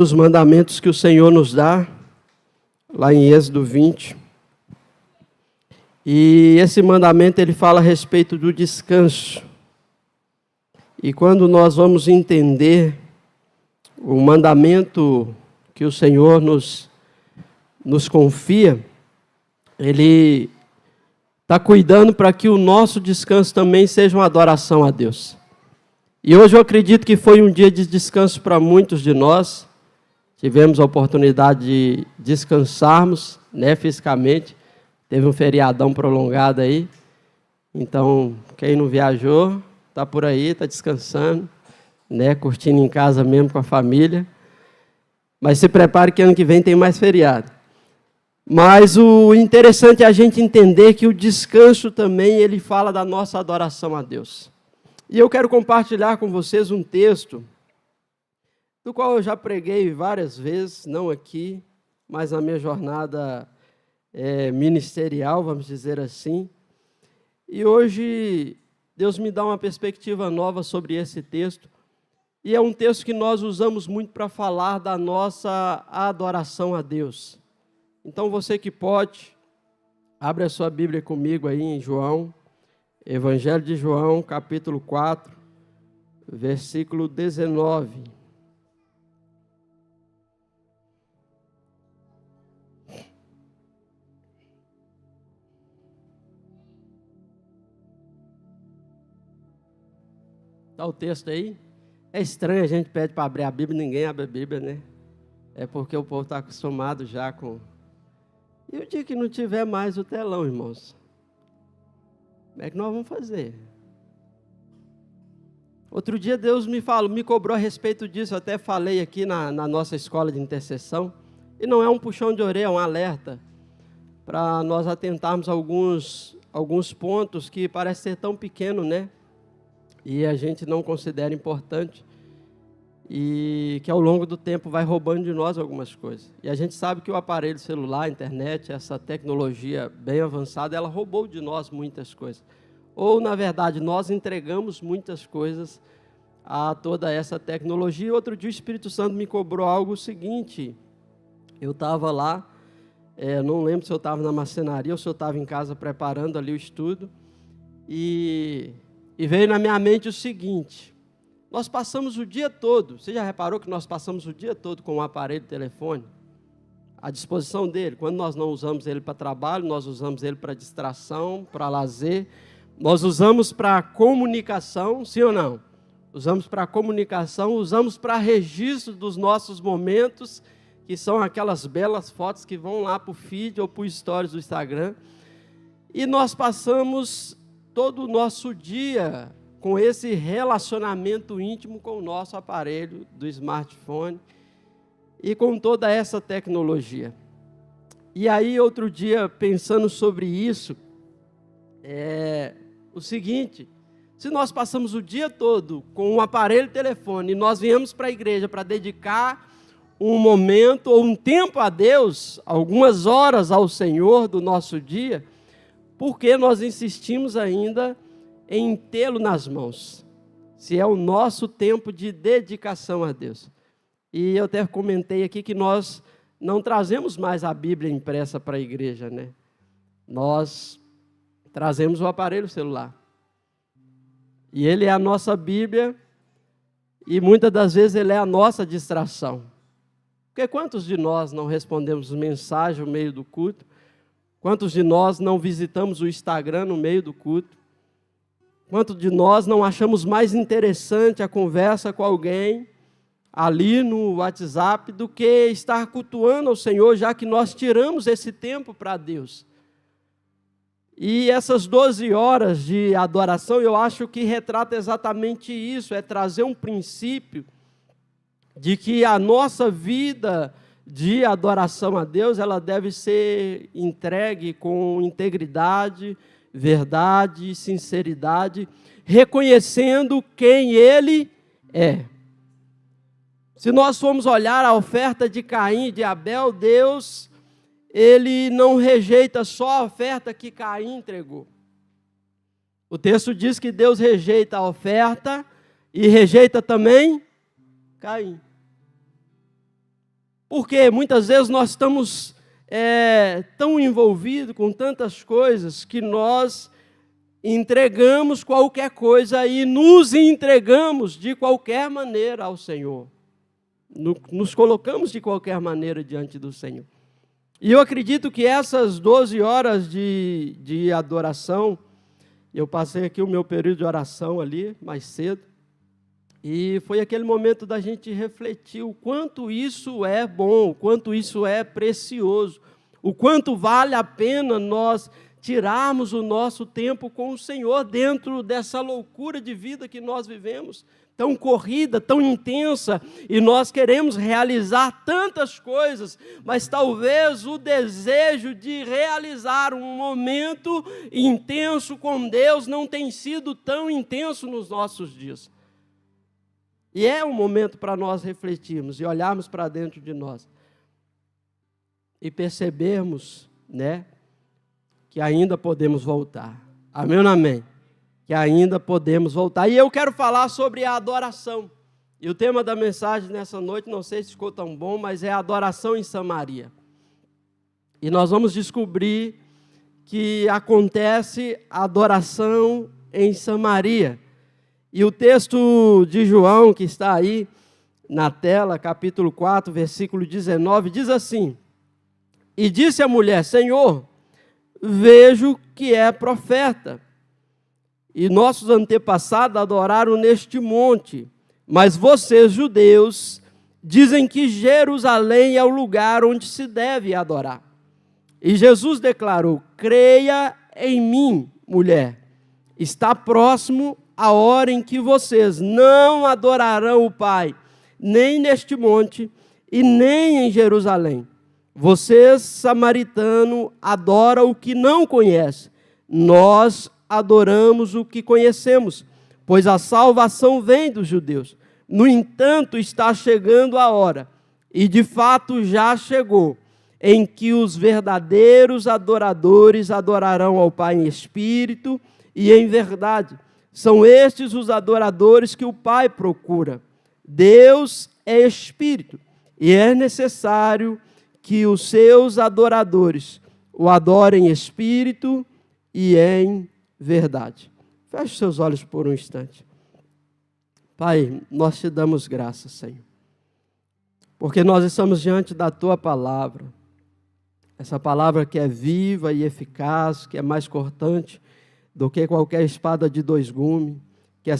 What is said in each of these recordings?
Os mandamentos que o Senhor nos dá, lá em Êxodo 20. E esse mandamento, ele fala a respeito do descanso. E quando nós vamos entender o mandamento que o Senhor nos confia, Ele está cuidando para que o nosso descanso também seja uma adoração a Deus. E hoje eu acredito que foi um dia de descanso para muitos de nós. Tivemos a oportunidade de descansarmos, né, fisicamente. Teve um feriadão prolongado aí. Então, quem não viajou, está por aí, está descansando, né, curtindo em casa mesmo com a família. Mas se prepare que ano que vem tem mais feriado. Mas o interessante é a gente entender que o descanso também, ele fala da nossa adoração a Deus. E eu quero compartilhar com vocês um texto do qual eu já preguei várias vezes, não aqui, mas na minha jornada ministerial, vamos dizer assim. E hoje Deus me dá uma perspectiva nova sobre esse texto. E é um texto que nós usamos muito para falar da nossa adoração a Deus. Então você que pode, abre a sua Bíblia comigo aí em João, Evangelho de João, capítulo 4, versículo 19. Está o texto aí? É estranho, a gente pede para abrir a Bíblia, ninguém abre a Bíblia, né? É porque o povo está acostumado já com... E o dia que não tiver mais o telão, irmãos? Como é que nós vamos fazer? Outro dia Deus me cobrou a respeito disso, eu até falei aqui na nossa escola de intercessão, e não é um puxão de orelha, é um alerta, para nós atentarmos alguns pontos que parecem ser tão pequenos, né? E a gente não considera importante, e que ao longo do tempo vai roubando de nós algumas coisas. E a gente sabe que o aparelho celular, a internet, essa tecnologia bem avançada, ela roubou de nós muitas coisas. Ou, na verdade, nós entregamos muitas coisas a toda essa tecnologia. Outro dia o Espírito Santo me cobrou algo seguinte, eu estava lá, não lembro se eu estava na marcenaria ou se eu estava em casa preparando ali o estudo, e veio na minha mente o seguinte: nós passamos o dia todo, você já reparou que nós passamos o dia todo com o aparelho de telefone à disposição dele? Quando nós não usamos ele para trabalho, nós usamos ele para distração, para lazer, nós usamos para comunicação, sim ou não? Usamos para comunicação, usamos para registro dos nossos momentos, que são aquelas belas fotos que vão lá para o feed ou para o stories do Instagram, e nós passamos todo o nosso dia com esse relacionamento íntimo com o nosso aparelho do smartphone e com toda essa tecnologia. E aí, outro dia, pensando sobre isso, o seguinte: se nós passamos o dia todo com um aparelho de telefone e nós viemos para a igreja para dedicar um momento ou um tempo a Deus, algumas horas ao Senhor do nosso dia, por que nós insistimos ainda em tê-lo nas mãos? Se é o nosso tempo de dedicação a Deus. E eu até comentei aqui que nós não trazemos mais a Bíblia impressa para a igreja, né? Nós trazemos o aparelho celular. E ele é a nossa Bíblia e muitas das vezes ele é a nossa distração. Porque quantos de nós não respondemos mensagem no meio do culto? Quantos de nós não visitamos o Instagram no meio do culto? Quantos de nós não achamos mais interessante a conversa com alguém ali no WhatsApp do que estar cultuando ao Senhor, já que nós tiramos esse tempo para Deus? E essas 12 horas de adoração, eu acho que retrata exatamente isso, é trazer um princípio de que a nossa vida de adoração a Deus, ela deve ser entregue com integridade, verdade, sinceridade, reconhecendo quem Ele é. Se nós formos olhar a oferta de Caim e de Abel, Deus, Ele não rejeita só a oferta que Caim entregou. O texto diz que Deus rejeita a oferta e rejeita também Caim. Porque muitas vezes nós estamos tão envolvidos com tantas coisas que nós entregamos qualquer coisa e nos entregamos de qualquer maneira ao Senhor. Nos colocamos de qualquer maneira diante do Senhor. E eu acredito que essas 12 horas de adoração, eu passei aqui o meu período de oração ali, mais cedo, e foi aquele momento da gente refletir o quanto isso é bom, o quanto isso é precioso, o quanto vale a pena nós tirarmos o nosso tempo com o Senhor dentro dessa loucura de vida que nós vivemos, tão corrida, tão intensa, e nós queremos realizar tantas coisas, mas talvez o desejo de realizar um momento intenso com Deus não tenha sido tão intenso nos nossos dias. E é um momento para nós refletirmos e olharmos para dentro de nós e percebermos, que ainda podemos voltar. Amém ou não amém? Que ainda podemos voltar. E eu quero falar sobre a adoração. E o tema da mensagem nessa noite, não sei se ficou tão bom, mas é a adoração em Samaria. E nós vamos descobrir que acontece a adoração em Samaria. E o texto de João, que está aí na tela, capítulo 4, versículo 19, diz assim: E disse a mulher: Senhor, vejo que é profeta. E nossos antepassados adoraram neste monte, mas vocês, judeus, dizem que Jerusalém é o lugar onde se deve adorar. E Jesus declarou: Creia em mim, mulher, está próximo a hora em que vocês não adorarão o Pai, nem neste monte e nem em Jerusalém. Vocês, samaritanos, adoram o que não conhecem. Nós adoramos o que conhecemos, pois a salvação vem dos judeus. No entanto, está chegando a hora, e de fato já chegou, em que os verdadeiros adoradores adorarão ao Pai em espírito e em verdade. São estes os adoradores que o Pai procura. Deus é espírito, e é necessário que os seus adoradores o adorem em espírito e em verdade. Feche seus olhos por um instante. Pai, nós te damos graças, Senhor, porque nós estamos diante da Tua palavra, essa palavra que é viva e eficaz, que é mais cortante do que qualquer espada de 2 gumes, que é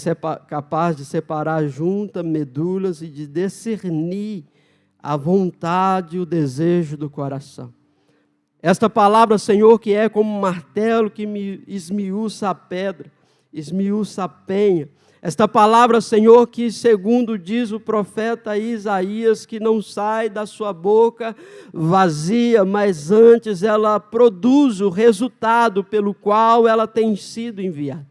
capaz de separar juntas, medulas e de discernir a vontade e o desejo do coração. Esta palavra, Senhor, que é como um martelo que me esmiuça a pedra, esmiuça a penha. Esta palavra, Senhor, que segundo diz o profeta Isaías, que não sai da sua boca vazia, mas antes ela produz o resultado pelo qual ela tem sido enviada.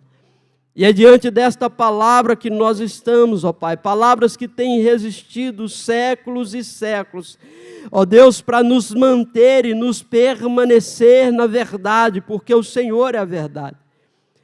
E é diante desta palavra que nós estamos, ó Pai, palavras que têm resistido séculos e séculos, ó Deus, para nos manter e nos permanecer na verdade, porque o Senhor é a verdade.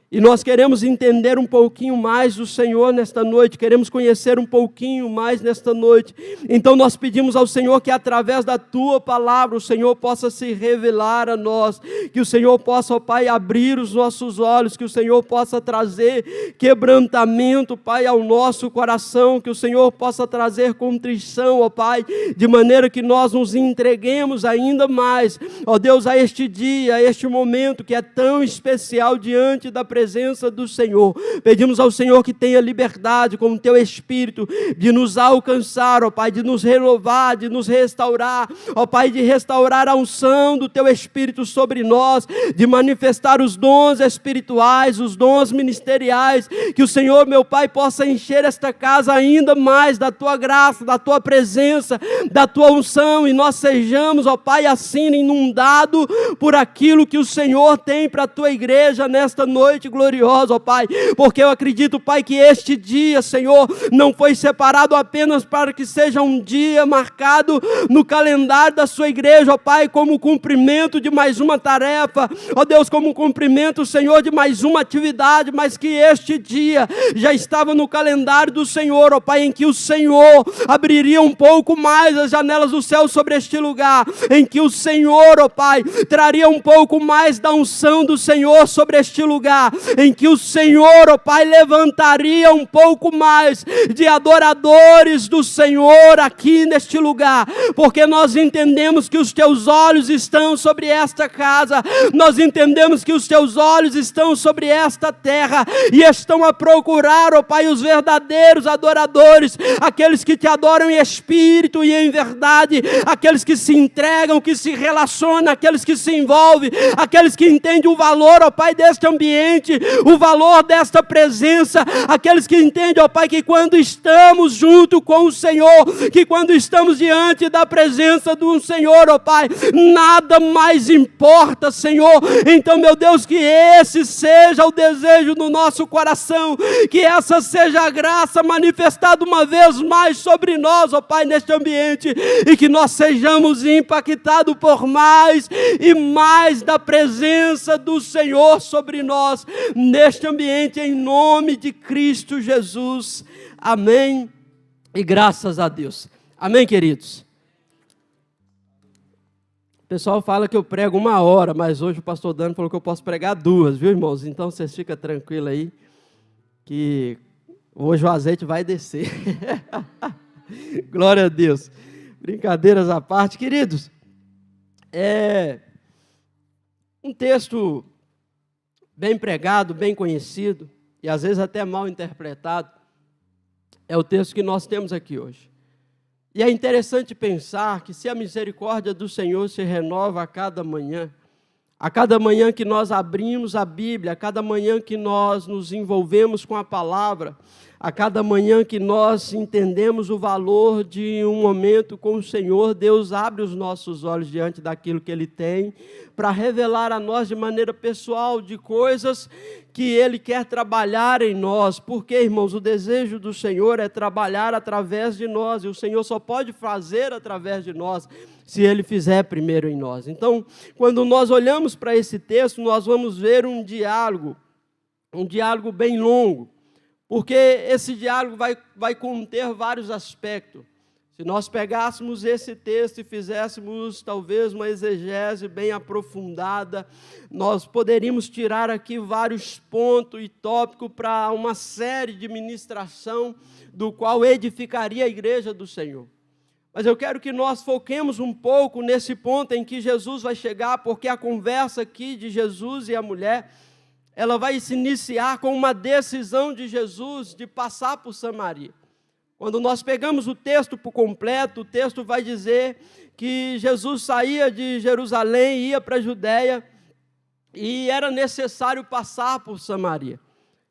E nós queremos entender um pouquinho mais do Senhor nesta noite, queremos conhecer um pouquinho mais nesta noite. Então nós pedimos ao Senhor que através da Tua palavra o Senhor possa se revelar a nós, que o Senhor possa, ó Pai, abrir os nossos olhos, que o Senhor possa trazer quebrantamento, Pai, ao nosso coração, que o Senhor possa trazer contrição, ó Pai, de maneira que nós nos entreguemos ainda mais, ó Deus, a este dia, a este momento que é tão especial diante da presença do Senhor. Pedimos ao Senhor que tenha liberdade com o Teu Espírito de nos alcançar, ó Pai, de nos renovar, de nos restaurar, ó Pai, de restaurar a unção do Teu Espírito sobre nós, de manifestar os dons espirituais, os dons ministeriais, que o Senhor, meu Pai, possa encher esta casa ainda mais da Tua graça, da Tua presença, da Tua unção, e nós sejamos, ó Pai, assim inundado por aquilo que o Senhor tem para a Tua igreja nesta noite, extremamente gloriosa, ó Pai, porque eu acredito, Pai, que este dia, Senhor, não foi separado apenas para que seja um dia marcado no calendário da sua igreja, ó Pai, como cumprimento de mais uma tarefa, ó Deus, como cumprimento, Senhor, de mais uma atividade, mas que este dia já estava no calendário do Senhor, ó Pai, em que o Senhor abriria um pouco mais as janelas do céu sobre este lugar, em que o Senhor, ó Pai, traria um pouco mais da unção do Senhor sobre este lugar, em que o Senhor, ó Pai, levantaria um pouco mais de adoradores do Senhor aqui neste lugar, porque nós entendemos que os teus olhos estão sobre esta casa, nós entendemos que os teus olhos estão sobre esta terra, e estão a procurar, ó Pai, os verdadeiros adoradores, aqueles que te adoram em espírito e em verdade, aqueles que se entregam, que se relacionam, aqueles que se envolvem, aqueles que entendem o valor, ó Pai, deste ambiente, o valor desta presença, aqueles que entendem, ó Pai, que quando estamos junto com o Senhor, que quando estamos diante da presença do Senhor, ó Pai, nada mais importa, Senhor. Então, meu Deus, que esse seja o desejo do nosso coração, que essa seja a graça manifestada uma vez mais sobre nós, ó Pai, neste ambiente, e que nós sejamos impactados por mais e mais da presença do Senhor sobre nós, neste ambiente, em nome de Cristo Jesus. Amém e graças a Deus. Amém, queridos? O pessoal fala que eu prego 1 hora, mas hoje o pastor Dano falou que eu posso pregar 2, viu, irmãos? Então, vocês ficam tranquilos aí, que hoje o azeite vai descer. Glória a Deus. Brincadeiras à parte, queridos. Um texto bem pregado, bem conhecido, e às vezes até mal interpretado, é o texto que nós temos aqui hoje. E é interessante pensar que se a misericórdia do Senhor se renova a cada manhã que nós abrimos a Bíblia, a cada manhã que nós nos envolvemos com a palavra, a cada manhã que nós entendemos o valor de um momento com o Senhor, Deus abre os nossos olhos diante daquilo que Ele tem, para revelar a nós de maneira pessoal de coisas que Ele quer trabalhar em nós, porque, irmãos, o desejo do Senhor é trabalhar através de nós, e o Senhor só pode fazer através de nós, se Ele fizer primeiro em nós. Então, quando nós olhamos para esse texto, nós vamos ver um diálogo bem longo, porque esse diálogo vai conter vários aspectos. Se nós pegássemos esse texto e fizéssemos talvez uma exegese bem aprofundada, nós poderíamos tirar aqui vários pontos e tópicos para uma série de ministração do qual edificaria a igreja do Senhor. Mas eu quero que nós foquemos um pouco nesse ponto em que Jesus vai chegar, porque a conversa aqui de Jesus e a mulher, ela vai se iniciar com uma decisão de Jesus de passar por Samaria. Quando nós pegamos o texto por completo, o texto vai dizer que Jesus saía de Jerusalém e ia para a Judéia e era necessário passar por Samaria.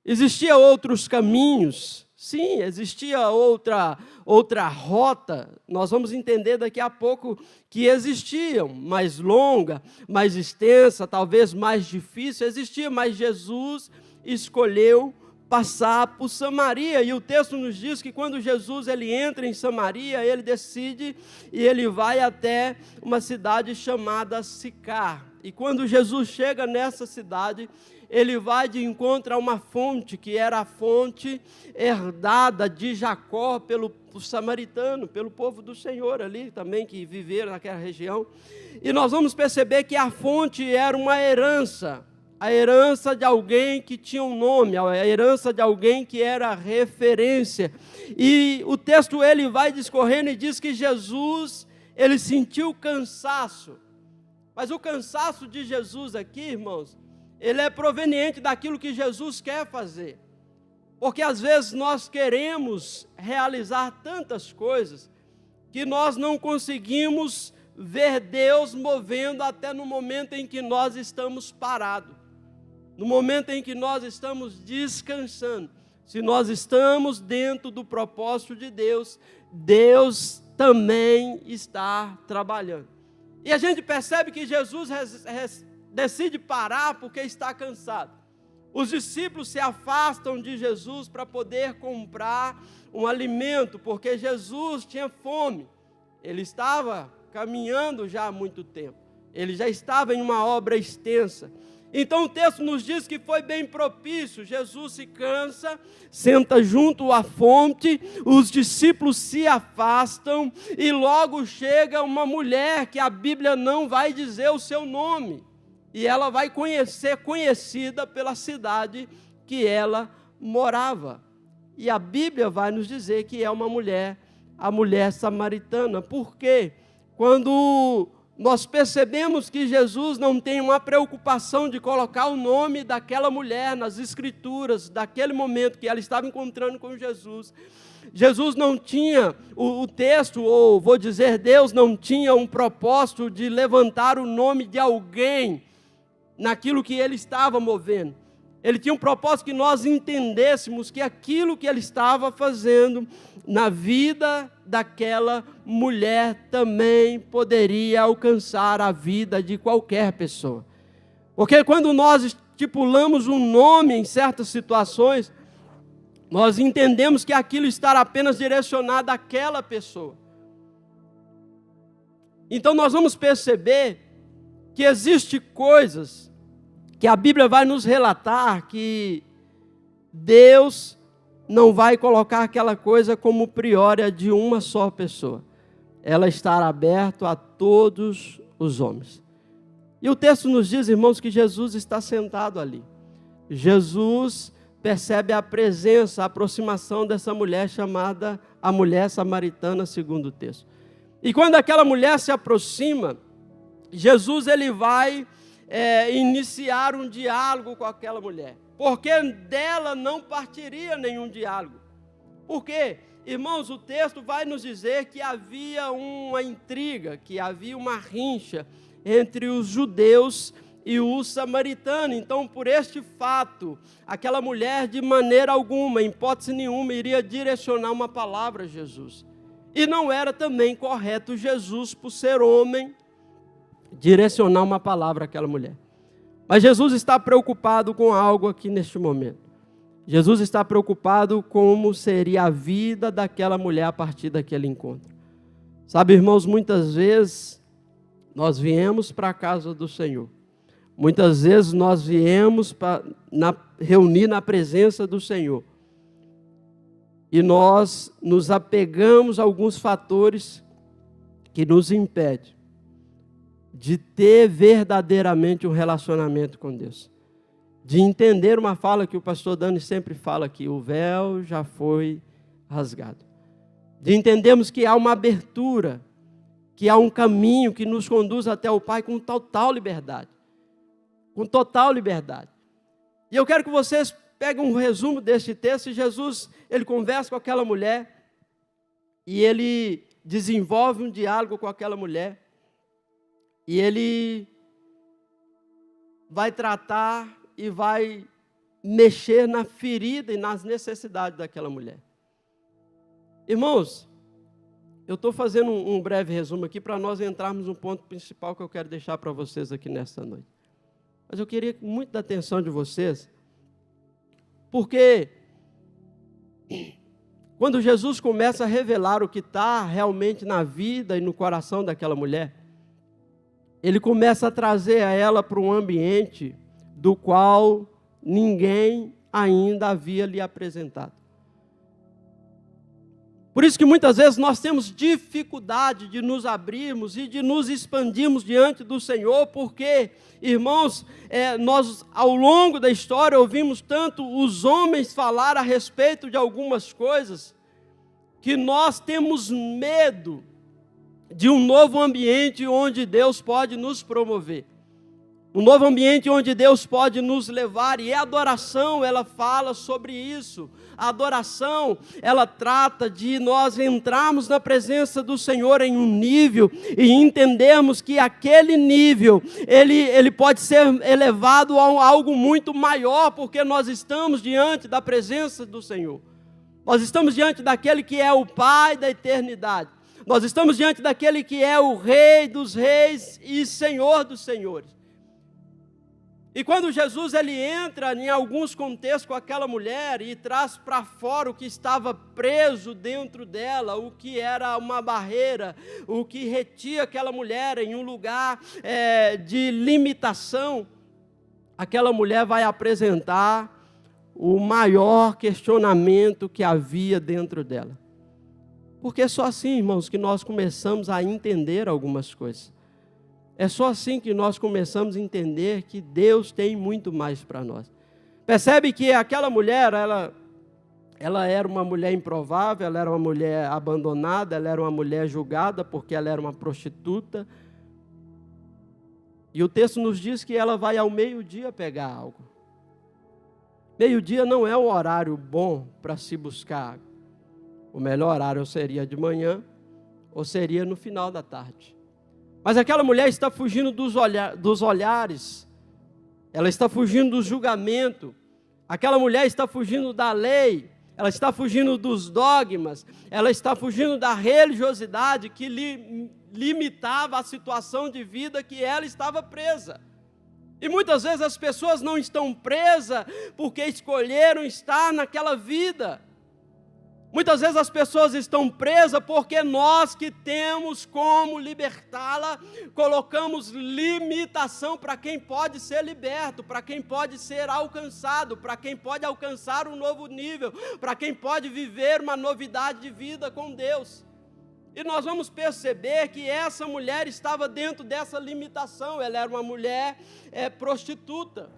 Existiam outros caminhos, sim, existia outra rota, nós vamos entender daqui a pouco que existiam, mais longa, mais extensa, talvez mais difícil, existia, mas Jesus escolheu passar por Samaria, e o texto nos diz que quando Jesus ele entra em Samaria, ele decide e ele vai até uma cidade chamada Sicar, e quando Jesus chega nessa cidade, ele vai de encontro a uma fonte, que era a fonte herdada de Jacó pelo samaritano, pelo povo do Senhor ali também, que viveram naquela região, e nós vamos perceber que a fonte era uma herança, a herança de alguém que tinha um nome, a herança de alguém que era referência. E o texto ele vai discorrendo e diz que Jesus, ele sentiu cansaço. Mas o cansaço de Jesus aqui, irmãos, ele é proveniente daquilo que Jesus quer fazer. Porque às vezes nós queremos realizar tantas coisas que nós não conseguimos ver Deus movendo até no momento em que nós estamos parados. No momento em que nós estamos descansando, se nós estamos dentro do propósito de Deus, Deus também está trabalhando. E a gente percebe que Jesus decide parar porque está cansado. Os discípulos se afastam de Jesus para poder comprar um alimento, porque Jesus tinha fome. Ele estava caminhando já há muito tempo. Ele já estava em uma obra extensa. Então o texto nos diz que foi bem propício. Jesus se cansa, senta junto à fonte, os discípulos se afastam e logo chega uma mulher que a Bíblia não vai dizer o seu nome. E ela vai ser conhecida pela cidade que ela morava. E a Bíblia vai nos dizer que é uma mulher, a mulher samaritana. Por quê? Quando nós percebemos que Jesus não tem uma preocupação de colocar o nome daquela mulher nas Escrituras, daquele momento que ela estava encontrando com Jesus. Jesus não tinha o texto, ou vou dizer, Deus não tinha um propósito de levantar o nome de alguém naquilo que ele estava movendo. Ele tinha um propósito que nós entendêssemos que aquilo que ele estava fazendo na vida daquela mulher também poderia alcançar a vida de qualquer pessoa. Porque quando nós estipulamos um nome em certas situações, nós entendemos que aquilo está apenas direcionado àquela pessoa. Então nós vamos perceber que existem coisas que a Bíblia vai nos relatar que Deus não vai colocar aquela coisa como priória de uma só pessoa. Ela está aberta a todos os homens. E o texto nos diz, irmãos, que Jesus está sentado ali. Jesus percebe a presença, a aproximação dessa mulher chamada a mulher samaritana, segundo o texto. E quando aquela mulher se aproxima, Jesus ele vai iniciar um diálogo com aquela mulher, porque dela não partiria nenhum diálogo. Por quê? Irmãos, o texto vai nos dizer que havia uma intriga, que havia uma rincha entre os judeus e os samaritanos. Então, por este fato, aquela mulher de maneira alguma, em hipótese nenhuma, iria direcionar uma palavra a Jesus. E não era também correto Jesus, por ser homem, direcionar uma palavra àquela mulher. Mas Jesus está preocupado com algo aqui neste momento. Jesus está preocupado com como seria a vida daquela mulher a partir daquele encontro. Sabe, irmãos, muitas vezes nós viemos para a casa do Senhor. Muitas vezes nós viemos para reunir na presença do Senhor. E nós nos apegamos a alguns fatores que nos impedem de ter verdadeiramente um relacionamento com Deus. De entender uma fala que o pastor Dani sempre fala aqui, o véu já foi rasgado. De entendermos que há uma abertura, que há um caminho que nos conduz até o Pai com total liberdade. Com total liberdade. E eu quero que vocês peguem um resumo deste texto. Jesus, ele conversa com aquela mulher e ele desenvolve um diálogo com aquela mulher. E ele vai tratar e vai mexer na ferida e nas necessidades daquela mulher. Irmãos, eu estou fazendo um breve resumo aqui para nós entrarmos no ponto principal que eu quero deixar para vocês aqui nesta noite. Mas eu queria muito da atenção de vocês, porque quando Jesus começa a revelar o que está realmente na vida e no coração daquela mulher, ele começa a trazer a ela para um ambiente do qual ninguém ainda havia lhe apresentado. Por isso que muitas vezes nós temos dificuldade de nos abrirmos e de nos expandirmos diante do Senhor, porque, irmãos, nós ao longo da história ouvimos tanto os homens falar a respeito de algumas coisas, que nós temos medo de um novo ambiente onde Deus pode nos promover. Um novo ambiente onde Deus pode nos levar, e a adoração, ela fala sobre isso. A adoração, ela trata de nós entrarmos na presença do Senhor em um nível e entendermos que aquele nível, ele pode ser elevado a algo muito maior, porque nós estamos diante da presença do Senhor. Nós estamos diante daquele que é o Pai da eternidade. Nós estamos diante daquele que é o Rei dos reis e Senhor dos senhores. E quando Jesus ele entra em alguns contextos com aquela mulher e traz para fora o que estava preso dentro dela, o que era uma barreira, o que retia aquela mulher em um lugar de limitação, aquela mulher vai apresentar o maior questionamento que havia dentro dela. Porque é só assim, irmãos, que nós começamos a entender algumas coisas. É só assim que nós começamos a entender que Deus tem muito mais para nós. Percebe que aquela mulher, ela era uma mulher improvável, ela era uma mulher abandonada, ela era uma mulher julgada porque ela era uma prostituta. E o texto nos diz que ela vai ao meio-dia pegar algo. Meio-dia não é o horário bom para se buscar água. O melhor horário seria de manhã ou seria no final da tarde. Mas aquela mulher está fugindo dos olhares, ela está fugindo do julgamento, aquela mulher está fugindo da lei, ela está fugindo dos dogmas, ela está fugindo da religiosidade que limitava a situação de vida que ela estava presa. E muitas vezes as pessoas não estão presas porque escolheram estar naquela vida. Muitas vezes as pessoas estão presas porque nós que temos como libertá-la, colocamos limitação para quem pode ser liberto, para quem pode ser alcançado, para quem pode alcançar um novo nível, para quem pode viver uma novidade de vida com Deus. E nós vamos perceber que essa mulher estava dentro dessa limitação, ela era uma mulher prostituta.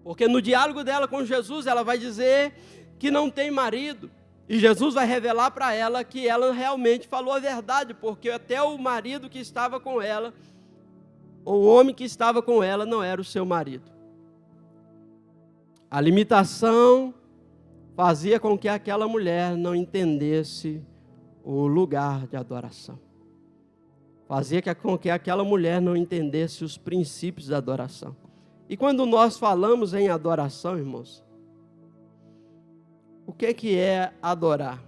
Porque no diálogo dela com Jesus, ela vai dizer que não tem marido. E Jesus vai revelar para ela que ela realmente falou a verdade, porque até o marido que estava com ela, ou o homem que estava com ela, não era o seu marido. A limitação fazia com que aquela mulher não entendesse o lugar de adoração. Fazia com que aquela mulher não entendesse os princípios da adoração. E quando nós falamos em adoração, irmãos, o que é adorar?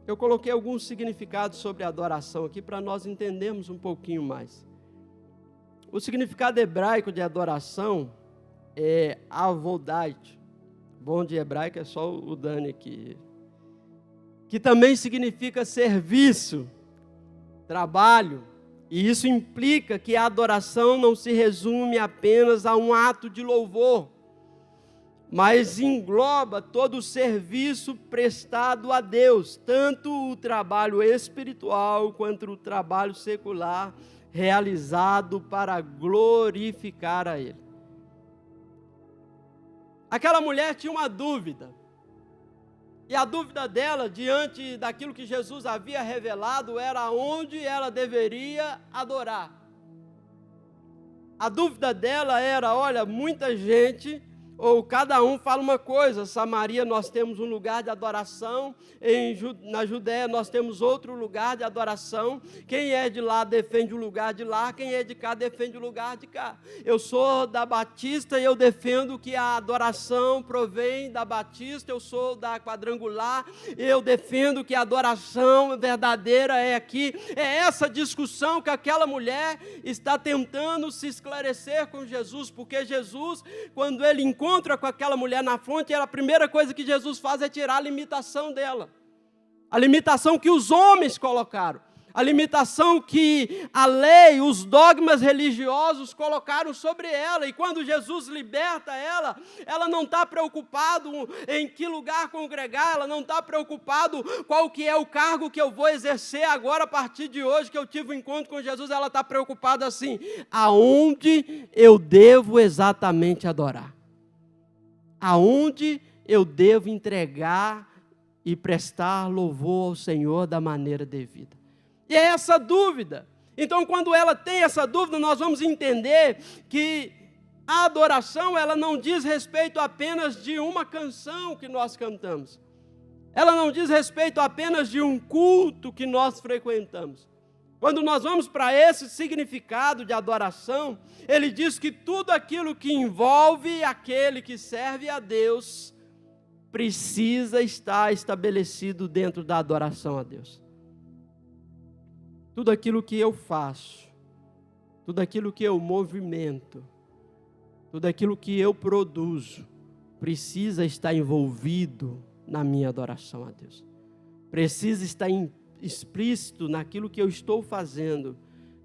Eu coloquei alguns significados sobre adoração aqui para nós entendermos um pouquinho mais. O significado hebraico de adoração é avodait. Bom de hebraico é só o Dani aqui. Que também significa serviço, trabalho. E isso implica que a adoração não se resume apenas a um ato de louvor, mas engloba todo o serviço prestado a Deus, tanto o trabalho espiritual quanto o trabalho secular, realizado para glorificar a Ele. Aquela mulher tinha uma dúvida, e a dúvida dela, diante daquilo que Jesus havia revelado, era onde ela deveria adorar. A dúvida dela era, olha, muita gente, ou cada um fala uma coisa, Samaria nós temos um lugar de adoração, na Judéia nós temos outro lugar de adoração, quem é de lá defende o lugar de lá, quem é de cá defende o lugar de cá. Eu sou da Batista e eu defendo que a adoração provém da Batista, eu sou da Quadrangular, eu defendo que a adoração verdadeira é aqui. É essa discussão que aquela mulher está tentando se esclarecer com Jesus, porque Jesus, quando ele encontra com aquela mulher na fonte, a primeira coisa que Jesus faz é tirar a limitação dela. A limitação que os homens colocaram. A limitação que a lei, os dogmas religiosos colocaram sobre ela. E quando Jesus liberta ela, ela não está preocupada em que lugar congregar, ela não está preocupada qual que é o cargo que eu vou exercer agora, a partir de hoje que eu tive um encontro com Jesus, ela está preocupada assim, aonde eu devo exatamente adorar? Aonde eu devo entregar e prestar louvor ao Senhor da maneira devida? E é essa dúvida. Então, quando ela tem essa dúvida, nós vamos entender que a adoração, ela não diz respeito apenas de uma canção que nós cantamos. Ela não diz respeito apenas de um culto que nós frequentamos. Quando nós vamos para esse significado de adoração, ele diz que tudo aquilo que envolve aquele que serve a Deus precisa estar estabelecido dentro da adoração a Deus. Tudo aquilo que eu faço, tudo aquilo que eu movimento, tudo aquilo que eu produzo precisa estar envolvido na minha adoração a Deus. Precisa estar explícito naquilo que eu estou fazendo,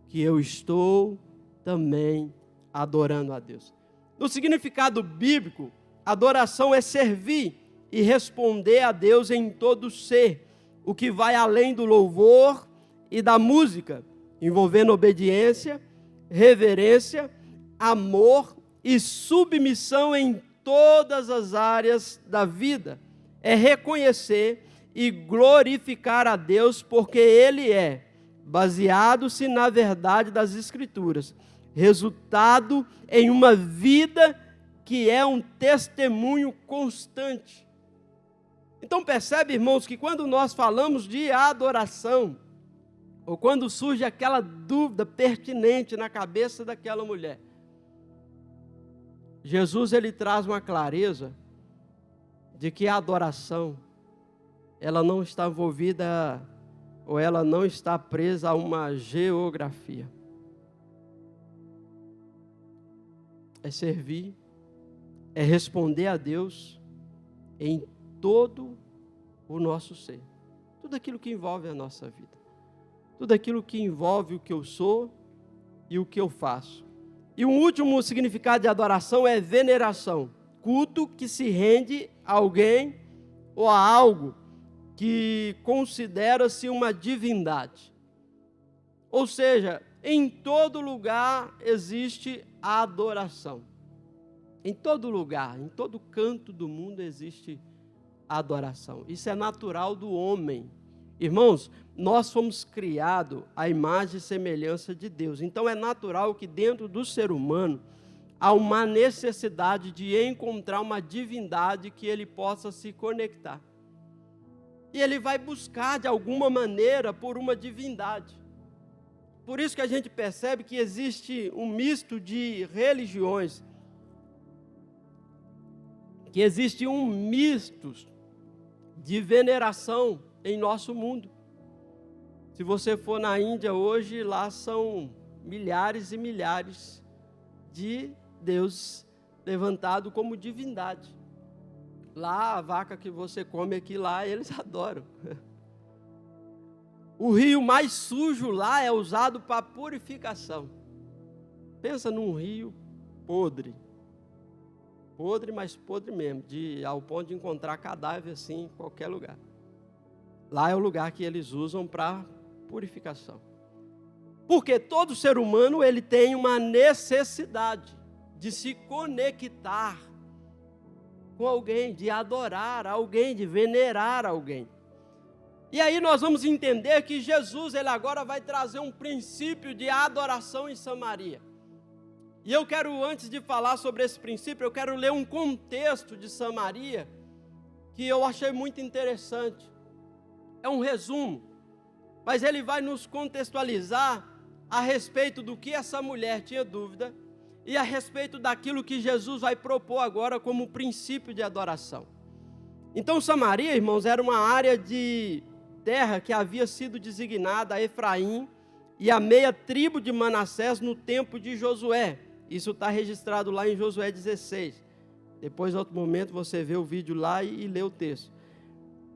que eu estou também adorando a Deus. No significado bíblico, adoração é servir e responder a Deus em todo o ser, o que vai além do louvor e da música, envolvendo obediência, reverência, amor e submissão em todas as áreas da vida. É reconhecer e glorificar a Deus porque Ele é, baseado-se na verdade das Escrituras, resultado em uma vida que é um testemunho constante. Então percebe, irmãos, que quando nós falamos de adoração, ou quando surge aquela dúvida pertinente na cabeça daquela mulher, Jesus ele traz uma clareza de que a adoração, ela não está envolvida, ou ela não está presa a uma geografia. É servir, é responder a Deus em todo o nosso ser. Tudo aquilo que envolve a nossa vida. Tudo aquilo que envolve o que eu sou e o que eu faço. E o último significado de adoração é veneração. Culto que se rende a alguém ou a algo que considera-se uma divindade. Ou seja, em todo lugar existe a adoração. Em todo lugar, em todo canto do mundo existe a adoração. Isso é natural do homem. Irmãos, nós fomos criados à imagem e semelhança de Deus. Então é natural que dentro do ser humano há uma necessidade de encontrar uma divindade que ele possa se conectar. E ele vai buscar de alguma maneira por uma divindade. Por isso que a gente percebe que existe um misto de religiões, que existe um misto de veneração em nosso mundo. Se você for na Índia hoje, lá são milhares e milhares de deuses levantados como divindade. Lá, a vaca que você come aqui, lá, eles adoram. O rio mais sujo lá é usado para purificação. Pensa num rio podre. Podre, mas podre mesmo, ao ponto de encontrar cadáver assim em qualquer lugar. Lá é o lugar que eles usam para purificação. Porque todo ser humano ele tem uma necessidade de se conectar com alguém, de adorar alguém, de venerar alguém. E aí nós vamos entender que Jesus ele agora vai trazer um princípio de adoração em Samaria. E eu quero, antes de falar sobre esse princípio, eu quero ler um contexto de Samaria que eu achei muito interessante. É um resumo, mas ele vai nos contextualizar a respeito do que essa mulher tinha dúvida e a respeito daquilo que Jesus vai propor agora como princípio de adoração. Então Samaria, irmãos, era uma área de terra que havia sido designada a Efraim e a meia tribo de Manassés no tempo de Josué. Isso está registrado lá em Josué 16. Depois, em outro momento, você vê o vídeo lá e lê o texto.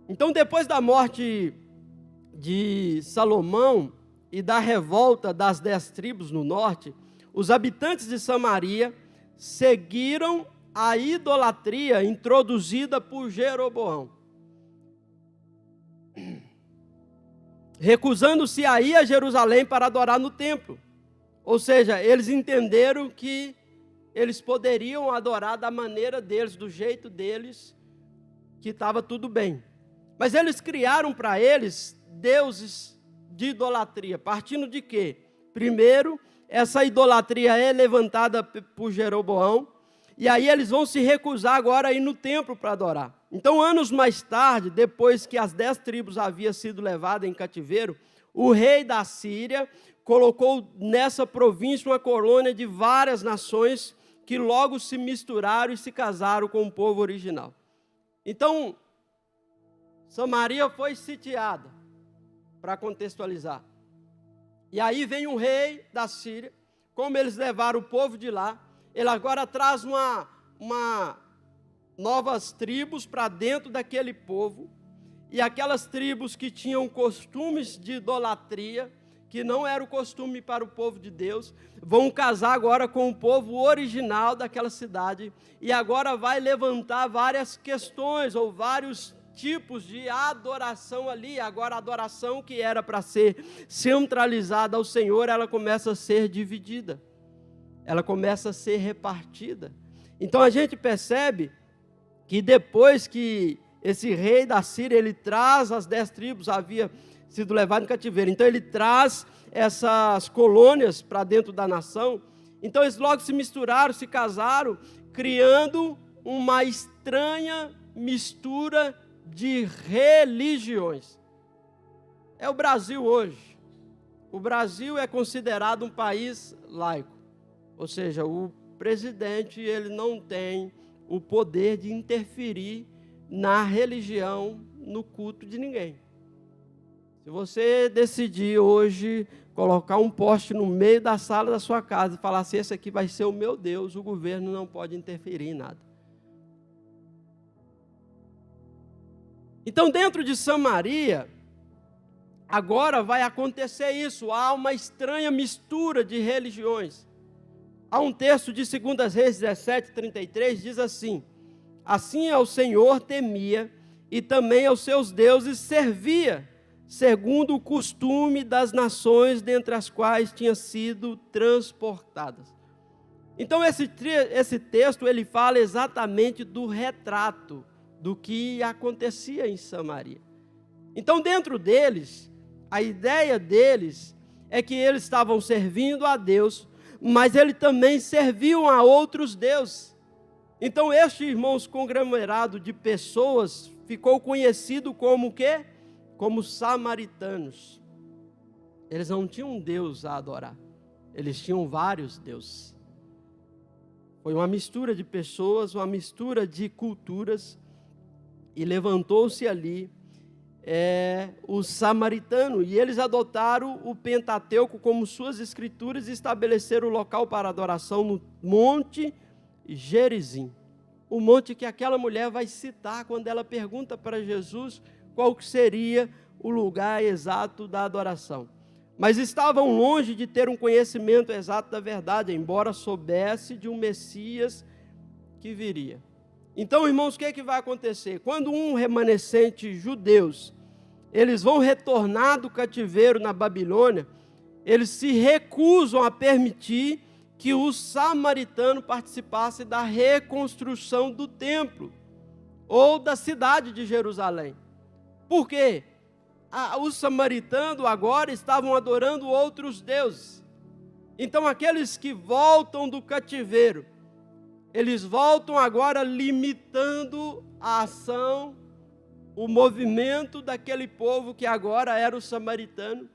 Então, depois da morte de Salomão e da revolta das 10 tribos no norte, os habitantes de Samaria seguiram a idolatria introduzida por Jeroboão, recusando-se a ir a Jerusalém para adorar no templo. Ou seja, eles entenderam que eles poderiam adorar da maneira deles, do jeito deles, que estava tudo bem. Mas eles criaram para eles deuses de idolatria, partindo de quê? Primeiro, essa idolatria é levantada por Jeroboão, e aí eles vão se recusar agora a ir no templo para adorar. Então, anos mais tarde, depois que as 10 tribos haviam sido levadas em cativeiro, o rei da Síria colocou nessa província uma colônia de várias nações que logo se misturaram e se casaram com o povo original. Então, Samaria foi sitiada, para contextualizar. E aí vem um rei da Síria, como eles levaram o povo de lá, ele agora traz novas tribos para dentro daquele povo, e aquelas tribos que tinham costumes de idolatria, que não era o costume para o povo de Deus, vão casar agora com o povo original daquela cidade, e agora vai levantar várias questões, ou vários tipos de adoração ali. Agora a adoração que era para ser centralizada ao Senhor, ela começa a ser dividida, ela começa a ser repartida. Então a gente percebe que depois que esse rei da Síria, ele traz as 10 tribos, havia sido levado em cativeiro, então ele traz essas colônias para dentro da nação, então eles logo se misturaram, se casaram, criando uma estranha mistura de religiões. É o Brasil hoje. O Brasil é considerado um país laico, ou seja, o presidente, ele não tem o poder de interferir na religião, no culto de ninguém. Se você decidir hoje colocar um poste no meio da sala da sua casa e falar assim, esse aqui vai ser o meu Deus, o governo não pode interferir em nada. Então, dentro de Samaria, agora vai acontecer isso. Há uma estranha mistura de religiões. Há um texto de 2 Reis 17:33, diz assim: assim ao Senhor temia, e também aos seus deuses servia, segundo o costume das nações dentre as quais tinha sido transportadas. Então esse texto ele fala exatamente do retrato do que acontecia em Samaria. Então dentro deles, a ideia deles é que eles estavam servindo a Deus, mas eles também serviam a outros deuses. Então este, irmãos, conglomerado de pessoas ficou conhecido como o quê? Como samaritanos. Eles não tinham um Deus a adorar, eles tinham vários deuses. Foi uma mistura de pessoas, uma mistura de culturas, e levantou-se ali os samaritanos, e eles adotaram o Pentateuco como suas escrituras e estabeleceram o local para adoração no Monte Gerizim, o monte que aquela mulher vai citar quando ela pergunta para Jesus qual seria o lugar exato da adoração. Mas estavam longe de ter um conhecimento exato da verdade, embora soubesse de um Messias que viria. Então, irmãos, o que vai acontecer? Quando um remanescente judeus, eles vão retornar do cativeiro na Babilônia, eles se recusam a permitir que os samaritanos participassem da reconstrução do templo, ou da cidade de Jerusalém. Por quê? Os samaritanos agora estavam adorando outros deuses. Então aqueles que voltam do cativeiro, eles voltam agora limitando a ação, o movimento daquele povo que agora era o samaritano,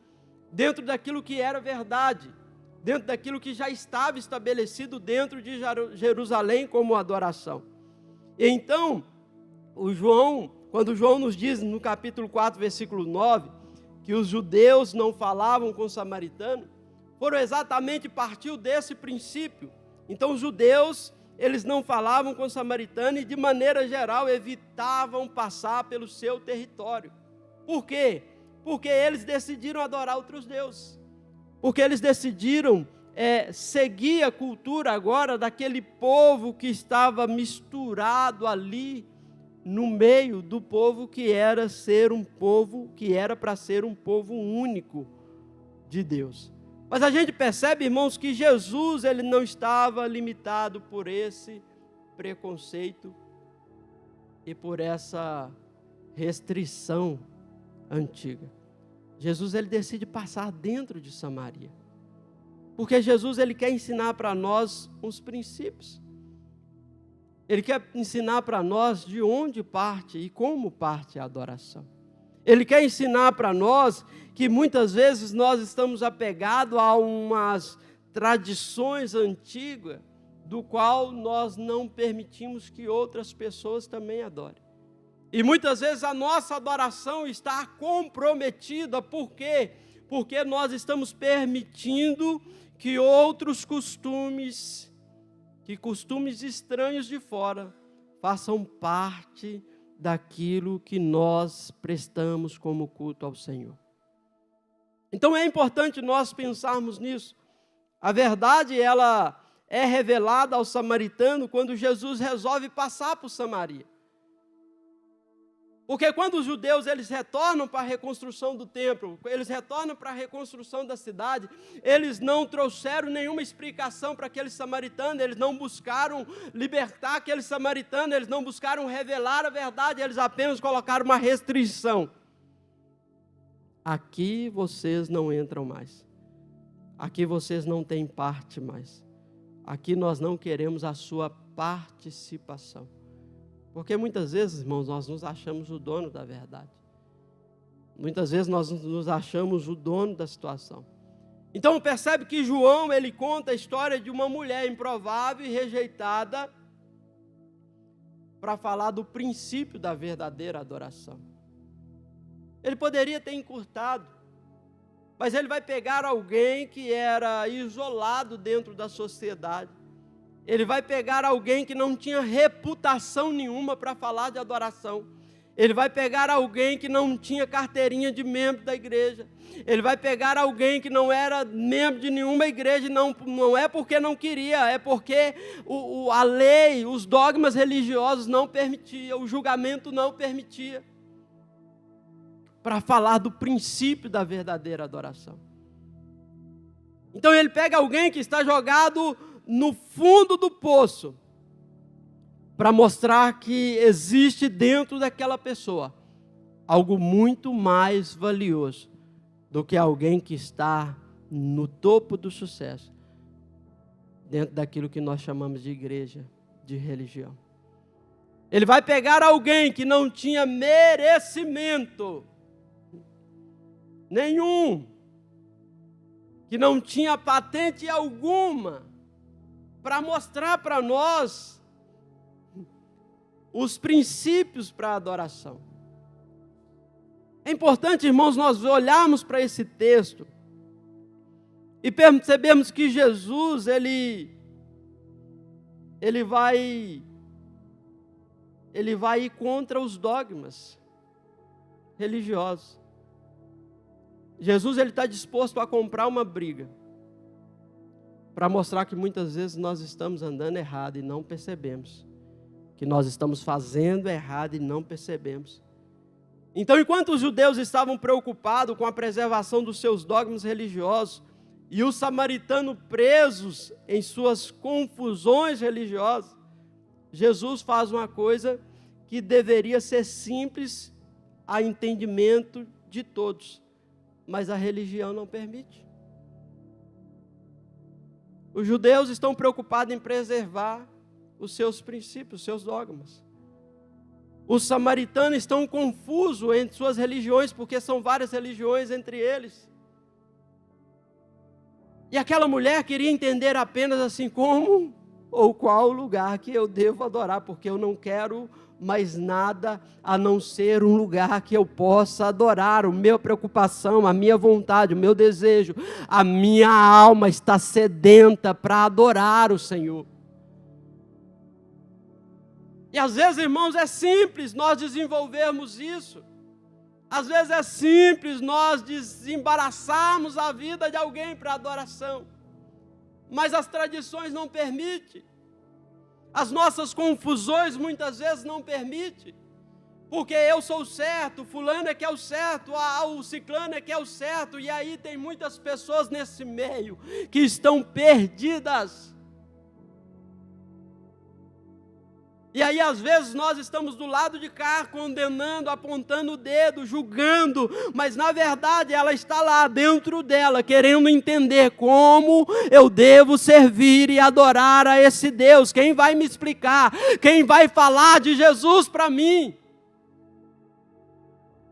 dentro daquilo que era verdade, dentro daquilo que já estava estabelecido dentro de Jerusalém como adoração. E então, quando João nos diz no capítulo 4, versículo 9, que os judeus não falavam com os samaritanos, foram exatamente partiu desse princípio. Então os judeus, eles não falavam com os samaritanos e de maneira geral evitavam passar pelo seu território. Por quê? Porque eles decidiram adorar outros deuses. Porque eles decidiram seguir a cultura agora daquele povo que estava misturado ali no meio do povo que era para ser um povo único de Deus. Mas a gente percebe, irmãos, que Jesus ele não estava limitado por esse preconceito e por essa restrição antiga. Jesus ele decide passar dentro de Samaria, porque Jesus ele quer ensinar para nós uns princípios. Ele quer ensinar para nós de onde parte e como parte a adoração. Ele quer ensinar para nós que muitas vezes nós estamos apegados a umas tradições antigas, do qual nós não permitimos que outras pessoas também adorem. E muitas vezes a nossa adoração está comprometida. Por quê? Porque nós estamos permitindo que outros costumes, que costumes estranhos de fora façam parte daquilo que nós prestamos como culto ao Senhor. Então é importante nós pensarmos nisso. A verdade, ela é revelada ao samaritano quando Jesus resolve passar por Samaria. Porque quando os judeus eles retornam para a reconstrução do templo, eles retornam para a reconstrução da cidade, eles não trouxeram nenhuma explicação para aquele samaritano, eles não buscaram libertar aquele samaritano, eles não buscaram revelar a verdade, eles apenas colocaram uma restrição. Aqui vocês não entram mais. Aqui vocês não têm parte mais. Aqui nós não queremos a sua participação. Porque muitas vezes, irmãos, nós nos achamos o dono da verdade. Muitas vezes nós nos achamos o dono da situação. Então percebe que João, ele conta a história de uma mulher improvável e rejeitada para falar do princípio da verdadeira adoração. Ele poderia ter encurtado, mas ele vai pegar alguém que era isolado dentro da sociedade. Ele vai pegar alguém que não tinha reputação nenhuma para falar de adoração. Ele vai pegar alguém que não tinha carteirinha de membro da igreja. Ele vai pegar alguém que não era membro de nenhuma igreja, não é porque não queria, é porque a lei, os dogmas religiosos não permitiam, o julgamento não permitia. Para falar do princípio da verdadeira adoração. Então ele pega alguém que está jogado no fundo do poço, para mostrar que existe dentro daquela pessoa algo muito mais valioso do que alguém que está no topo do sucesso, dentro daquilo que nós chamamos de igreja, de religião. Ele vai pegar alguém que não tinha merecimento nenhum, que não tinha patente alguma, para mostrar para nós os princípios para a adoração. É importante, irmãos, nós olharmos para esse texto e percebemos que Jesus, ele vai ir contra os dogmas religiosos. Jesus ele está disposto a comprar uma briga para mostrar que muitas vezes nós estamos andando errado e não percebemos. Que nós estamos fazendo errado e não percebemos. Então, enquanto os judeus estavam preocupados com a preservação dos seus dogmas religiosos e os samaritanos presos em suas confusões religiosas, Jesus faz uma coisa que deveria ser simples a entendimento de todos, mas a religião não permite. Os judeus estão preocupados em preservar os seus princípios, os seus dogmas. Os samaritanos estão confusos entre suas religiões, porque são várias religiões entre eles. E aquela mulher queria entender apenas assim, como ou qual lugar que eu devo adorar, porque eu não quero mais nada a não ser um lugar que eu possa adorar. A minha preocupação, a minha vontade, o meu desejo, a minha alma está sedenta para adorar o Senhor. E às vezes, irmãos, é simples nós desenvolvermos isso. Às vezes é simples nós desembaraçarmos a vida de alguém para adoração. Mas as tradições não permitem. As nossas confusões muitas vezes não permitem. Porque eu sou o certo, fulano é que é o certo, o ciclano é que é o certo. E aí tem muitas pessoas nesse meio que estão perdidas. E aí às vezes nós estamos do lado de cá condenando, apontando o dedo, julgando, mas na verdade ela está lá dentro dela, querendo entender como eu devo servir e adorar a esse Deus. Quem vai me explicar? Quem vai falar de Jesus para mim?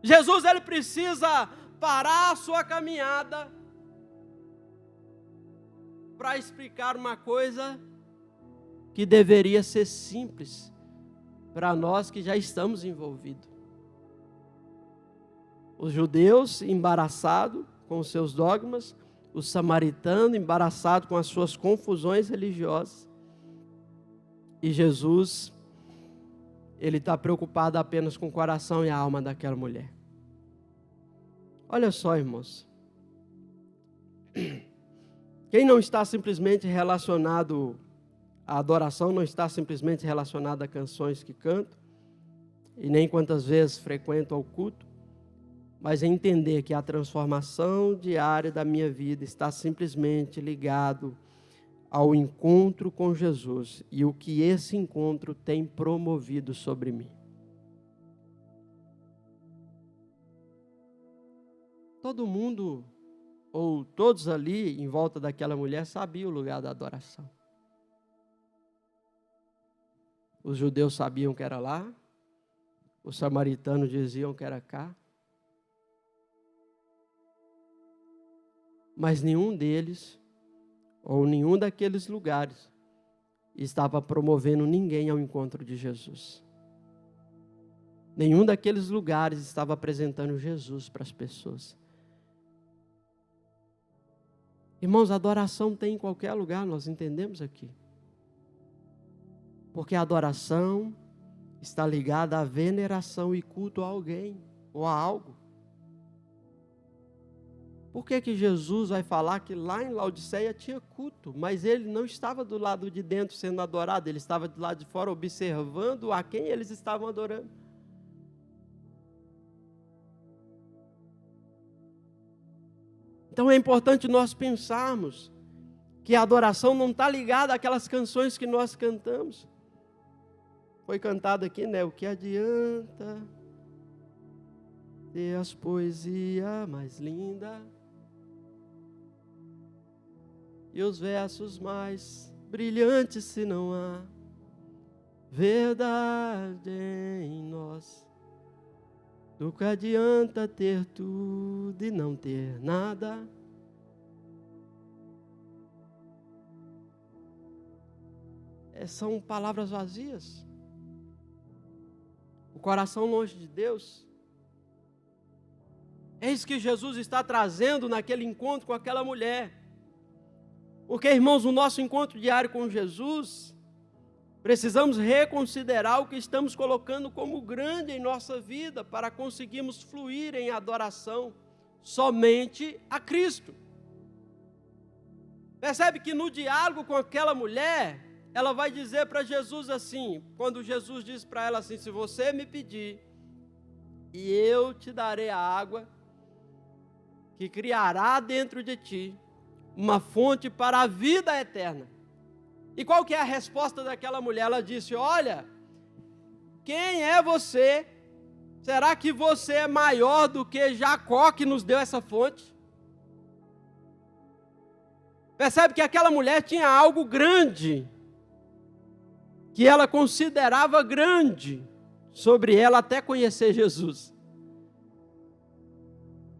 Jesus ele precisa parar a sua caminhada para explicar uma coisa que deveria ser simples para nós que já estamos envolvidos. Os judeus embaraçados com os seus dogmas, os samaritanos embaraçados com as suas confusões religiosas. E Jesus, Ele está preocupado apenas com o coração e a alma daquela mulher. Olha só, irmãos. Quem não está simplesmente relacionado à adoração, não está simplesmente relacionado a canções que canto, e nem quantas vezes frequento ao culto, mas entender que a transformação diária da minha vida está simplesmente ligado ao encontro com Jesus e o que esse encontro tem promovido sobre mim. Todo mundo, ou todos ali em volta daquela mulher, sabiam o lugar da adoração. Os judeus sabiam que era lá, os samaritanos diziam que era cá. Mas nenhum deles, ou nenhum daqueles lugares, estava promovendo ninguém ao encontro de Jesus. Nenhum daqueles lugares estava apresentando Jesus para as pessoas. Irmãos, a adoração tem em qualquer lugar, nós entendemos aqui. Porque a adoração está ligada à veneração e culto a alguém ou a algo. Por que Jesus vai falar que lá em Laodiceia tinha culto, mas ele não estava do lado de dentro sendo adorado, ele estava do lado de fora observando a quem eles estavam adorando? Então é importante nós pensarmos que a adoração não está ligada àquelas canções que nós cantamos. Foi cantado aqui, né? O que adianta ter as poesias mais lindas e os versos mais brilhantes se não há verdade em nós? Do que adianta ter tudo e não ter nada? São palavras vazias. O coração longe de Deus. É isso que Jesus está trazendo naquele encontro com aquela mulher. Porque, irmãos, no nosso encontro diário com Jesus, precisamos reconsiderar o que estamos colocando como grande em nossa vida para conseguirmos fluir em adoração somente a Cristo. Percebe que no diálogo com aquela mulher, ela vai dizer para Jesus assim, quando Jesus diz para ela assim: se você me pedir, e eu te darei a água que criará dentro de ti uma fonte para a vida eterna. E qual que é a resposta daquela mulher? Ela disse: olha, quem é você? Será que você é maior do que Jacó que nos deu essa fonte? Percebe que aquela mulher tinha algo grande, que ela considerava grande sobre ela até conhecer Jesus.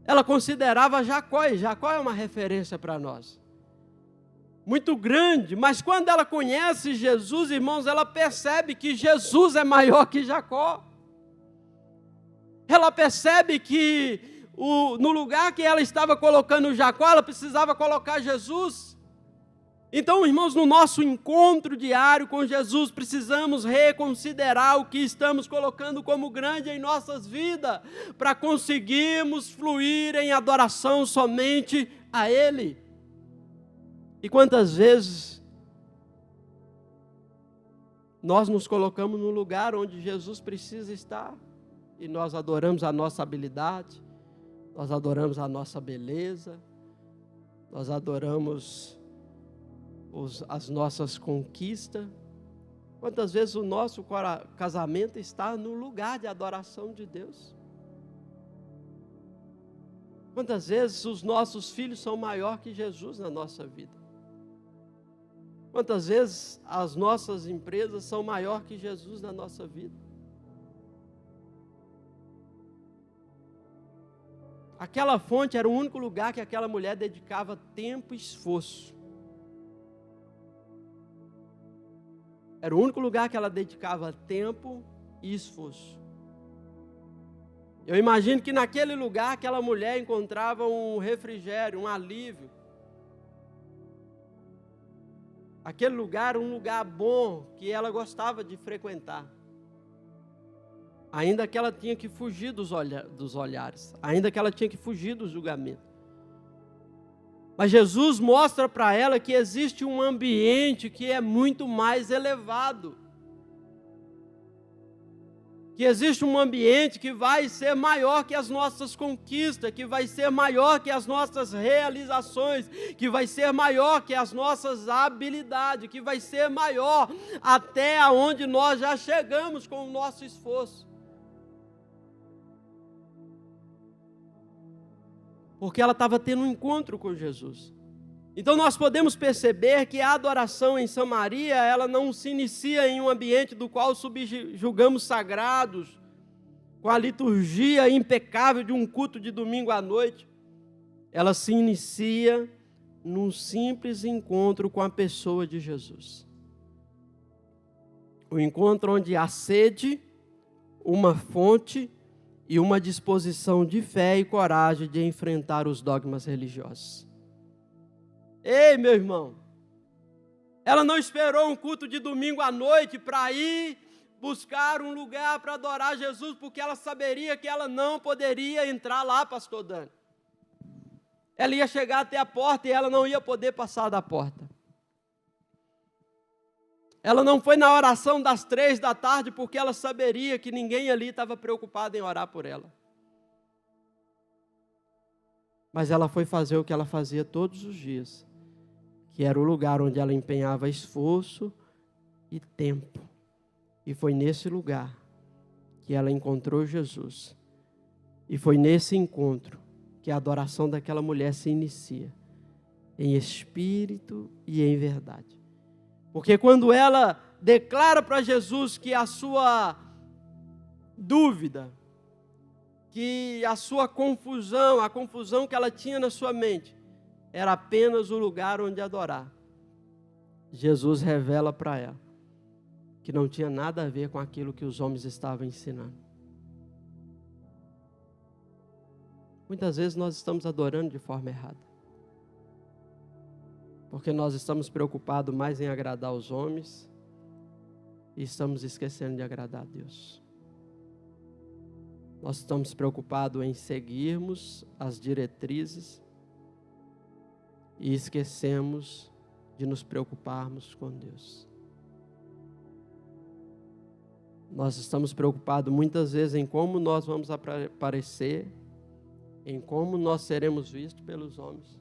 Ela considerava Jacó, e Jacó é uma referência para nós. Muito grande, mas quando ela conhece Jesus, irmãos, ela percebe que Jesus é maior que Jacó. Ela percebe que no lugar que ela estava colocando Jacó, ela precisava colocar Jesus. Então, irmãos, no nosso encontro diário com Jesus, precisamos reconsiderar o que estamos colocando como grande em nossas vidas, para conseguirmos fluir em adoração somente a Ele. E quantas vezes nós nos colocamos no lugar onde Jesus precisa estar, e nós adoramos a nossa habilidade, nós adoramos a nossa beleza, nós adoramos as nossas conquistas. Quantas vezes o nosso casamento está no lugar de adoração de Deus? Quantas vezes os nossos filhos são maior que Jesus na nossa vida? Quantas vezes as nossas empresas são maior que Jesus na nossa vida? Aquela fonte era o único lugar que aquela mulher dedicava tempo e esforço. Era o único lugar que ela dedicava tempo e esforço. Eu imagino que naquele lugar aquela mulher encontrava um refrigério, um alívio. Aquele lugar era um lugar bom que ela gostava de frequentar. Ainda que ela tinha que fugir dos olhares, ainda que ela tinha que fugir do julgamento. Mas Jesus mostra para ela que existe um ambiente que é muito mais elevado. Que existe um ambiente que vai ser maior que as nossas conquistas, que vai ser maior que as nossas realizações, que vai ser maior que as nossas habilidades, que vai ser maior até aonde nós já chegamos com o nosso esforço. Porque ela estava tendo um encontro com Jesus. Então nós podemos perceber que a adoração em Samaria, ela não se inicia em um ambiente do qual subjugamos sagrados, com a liturgia impecável de um culto de domingo à noite. Ela se inicia num simples encontro com a pessoa de Jesus. O encontro onde há sede, uma fonte e uma disposição de fé e coragem de enfrentar os dogmas religiosos. Ei, meu irmão, ela não esperou um culto de domingo à noite para ir buscar um lugar para adorar Jesus, porque ela saberia que ela não poderia entrar lá, pastor Dani. Ela ia chegar até a porta e ela não ia poder passar da porta. Ela não foi na oração das 3 da tarde porque ela saberia que ninguém ali estava preocupado em orar por ela. Mas ela foi fazer o que ela fazia todos os dias, que era o lugar onde ela empenhava esforço e tempo. E foi nesse lugar que ela encontrou Jesus. E foi nesse encontro que a adoração daquela mulher se inicia, em espírito e em verdade. Porque quando ela declara para Jesus que a sua dúvida, que a sua confusão, a confusão que ela tinha na sua mente, era apenas o lugar onde adorar, Jesus revela para ela que não tinha nada a ver com aquilo que os homens estavam ensinando. Muitas vezes nós estamos adorando de forma errada. Porque nós estamos preocupados mais em agradar os homens e estamos esquecendo de agradar a Deus. Nós estamos preocupados em seguirmos as diretrizes e esquecemos de nos preocuparmos com Deus. Nós estamos preocupados muitas vezes em como nós vamos aparecer, em como nós seremos vistos pelos homens.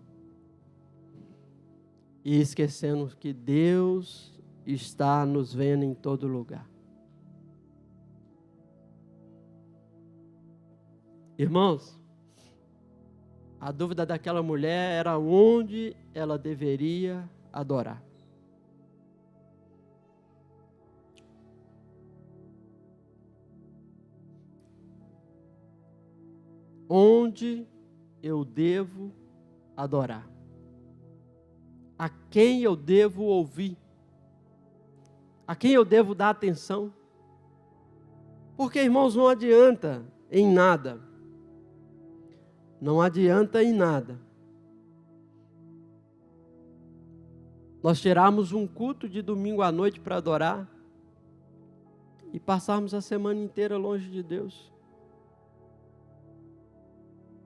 E esquecendo que Deus está nos vendo em todo lugar. Irmãos, a dúvida daquela mulher era onde ela deveria adorar. Onde eu devo adorar? A quem eu devo ouvir? A quem eu devo dar atenção? Porque, irmãos, não adianta em nada. Não adianta em nada nós tirarmos um culto de domingo à noite para adorar e passarmos a semana inteira longe de Deus.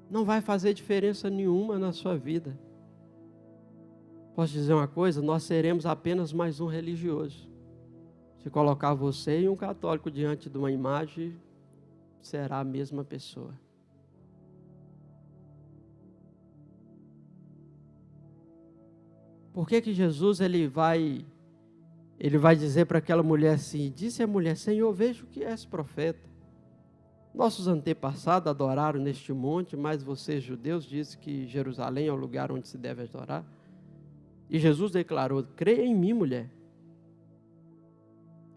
Não vai fazer diferença nenhuma na sua vida. Posso dizer uma coisa? Nós seremos apenas mais um religioso. Se colocar você e um católico diante de uma imagem, será a mesma pessoa. Por que Jesus ele vai dizer para aquela mulher assim, disse a mulher, Senhor, vejo que és profeta. Nossos antepassados adoraram neste monte, mas vocês judeus dizem que Jerusalém é o lugar onde se deve adorar. E Jesus declarou, creia em mim, mulher.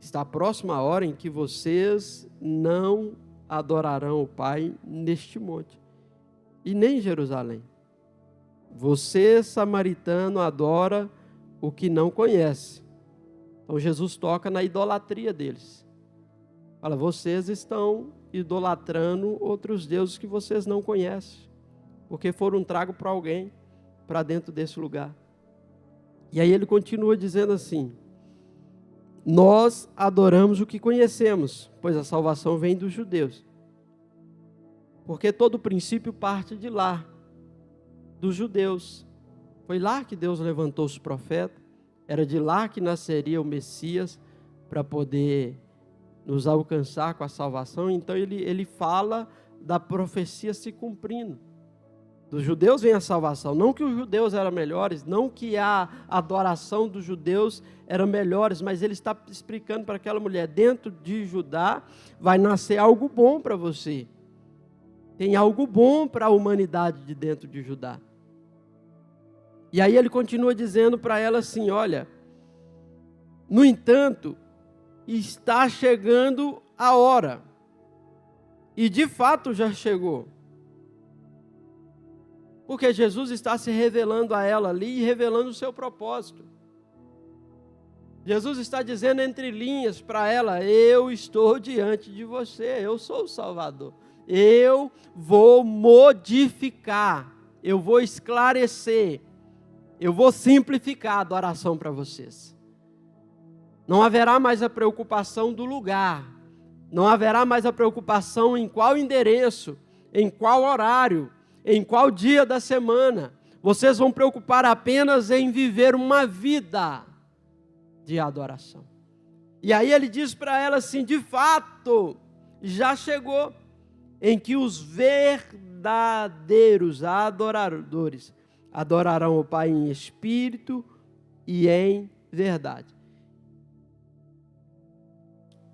Está próxima a hora em que vocês não adorarão o Pai neste monte, e nem em Jerusalém. Você, samaritano, adora o que não conhece. Então Jesus toca na idolatria deles. Fala, vocês estão idolatrando outros deuses que vocês não conhecem, porque foram tragos para alguém, para dentro desse lugar. E aí ele continua dizendo assim: nós adoramos o que conhecemos, pois a salvação vem dos judeus. Porque todo princípio parte de lá, dos judeus. Foi lá que Deus levantou os profetas, era de lá que nasceria o Messias para poder nos alcançar com a salvação. Então ele fala da profecia se cumprindo. Dos judeus vem a salvação, não que os judeus eram melhores, não que a adoração dos judeus era melhores, mas ele está explicando para aquela mulher: dentro de Judá vai nascer algo bom para você. Tem algo bom para a humanidade de dentro de Judá. E aí ele continua dizendo para ela assim: olha, no entanto, está chegando a hora, e de fato já chegou, porque Jesus está se revelando a ela ali e revelando o seu propósito. Jesus está dizendo entre linhas para ela: eu estou diante de você, eu sou o Salvador, eu vou modificar, eu vou esclarecer, eu vou simplificar a adoração para vocês. Não haverá mais a preocupação do lugar, não haverá mais a preocupação em qual endereço, em qual horário, em qual dia da semana. Vocês vão preocupar apenas em viver uma vida de adoração. E aí ele diz para ela assim: de fato, já chegou, em que os verdadeiros adoradores adorarão o Pai em espírito e em verdade.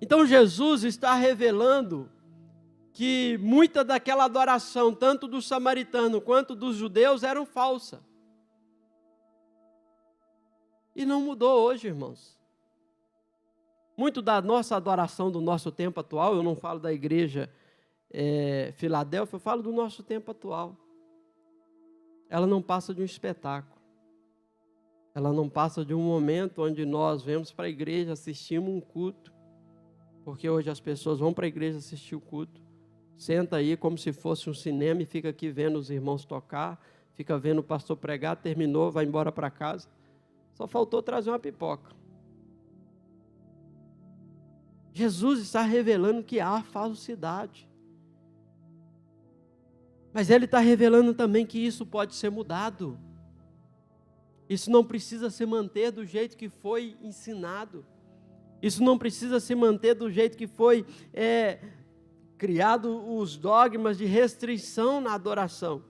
Então Jesus está revelando que muita daquela adoração, tanto do samaritano quanto dos judeus, eram falsa. E não mudou hoje, irmãos. Muito da nossa adoração do nosso tempo atual, eu não falo da igreja Filadélfia, eu falo do nosso tempo atual. Ela não passa de um espetáculo. Ela não passa de um momento onde nós vamos para a igreja, assistimos um culto, porque hoje as pessoas vão para a igreja assistir o culto, senta aí como se fosse um cinema e fica aqui vendo os irmãos tocar, fica vendo o pastor pregar, terminou, vai embora para casa. Só faltou trazer uma pipoca. Jesus está revelando que há falsidade. Mas Ele está revelando também que isso pode ser mudado. Isso não precisa se manter do jeito que foi ensinado. Isso não precisa se manter do jeito que foi criado os dogmas de restrição na adoração.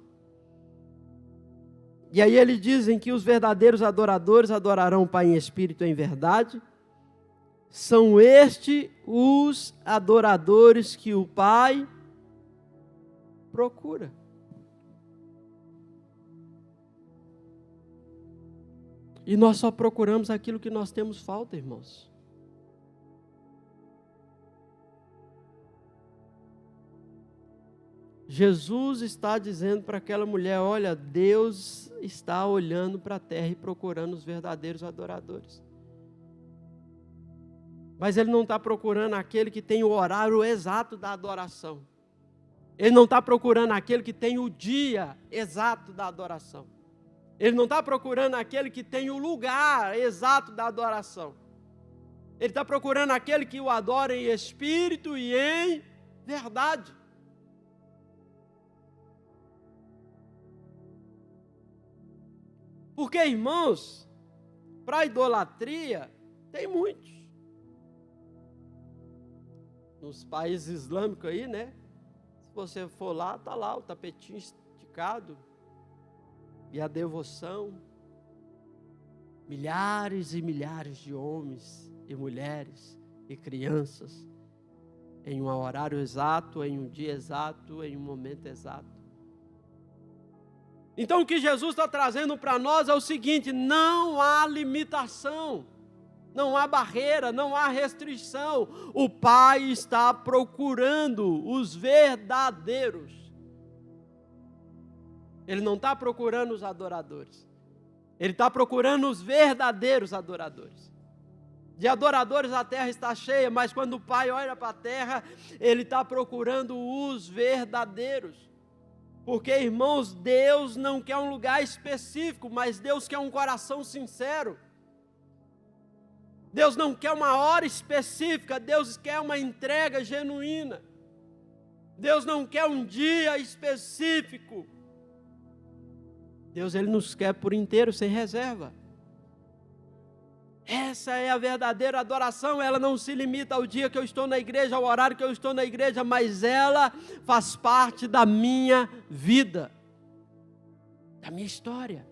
E aí eles dizem que os verdadeiros adoradores adorarão o Pai em espírito e em verdade. São estes os adoradores que o Pai procura. E nós só procuramos aquilo que nós temos falta, irmãos. Jesus está dizendo para aquela mulher: olha, Deus está olhando para a terra e procurando os verdadeiros adoradores. Mas Ele não está procurando aquele que tem o horário exato da adoração. Ele não está procurando aquele que tem o dia exato da adoração. Ele não está procurando aquele que tem o lugar exato da adoração. Ele está procurando aquele que o adora em espírito e em verdade. Porque, irmãos, para a idolatria, tem muitos. Nos países islâmicos aí, né? Se você for lá, está lá o tapetinho esticado. E a devoção. Milhares e milhares de homens e mulheres e crianças. Em um horário exato, em um dia exato, em um momento exato. Então o que Jesus está trazendo para nós é o seguinte: não há limitação, não há barreira, não há restrição. O Pai está procurando os verdadeiros. Ele não está procurando os adoradores. Ele está procurando os verdadeiros adoradores. De adoradores a terra está cheia, mas quando o Pai olha para a terra, Ele está procurando os verdadeiros. Porque, irmãos, Deus não quer um lugar específico, mas Deus quer um coração sincero. Deus não quer uma hora específica, Deus quer uma entrega genuína. Deus não quer um dia específico. Deus, Ele nos quer por inteiro, sem reserva. Essa é a verdadeira adoração. Ela não se limita ao dia que eu estou na igreja, ao horário que eu estou na igreja, mas ela faz parte da minha vida, da minha história.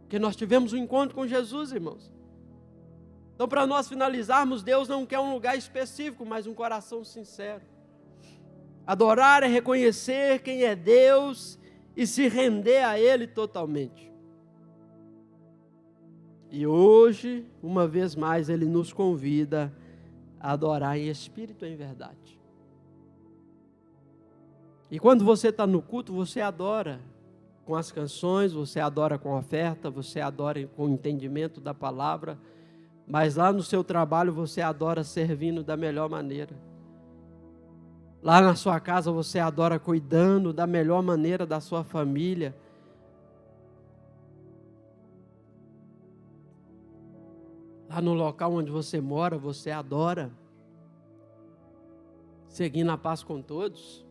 Porque nós tivemos um encontro com Jesus, irmãos. Então, para nós finalizarmos, Deus não quer um lugar específico, mas um coração sincero. Adorar é reconhecer quem é Deus e se render a Ele totalmente. E hoje, uma vez mais, Ele nos convida a adorar em espírito e em verdade. E quando você está no culto, você adora com as canções, você adora com a oferta, você adora com o entendimento da palavra, mas lá no seu trabalho você adora servindo da melhor maneira. Lá na sua casa você adora cuidando da melhor maneira da sua família. Lá no local onde você mora, você adora seguindo a paz com todos.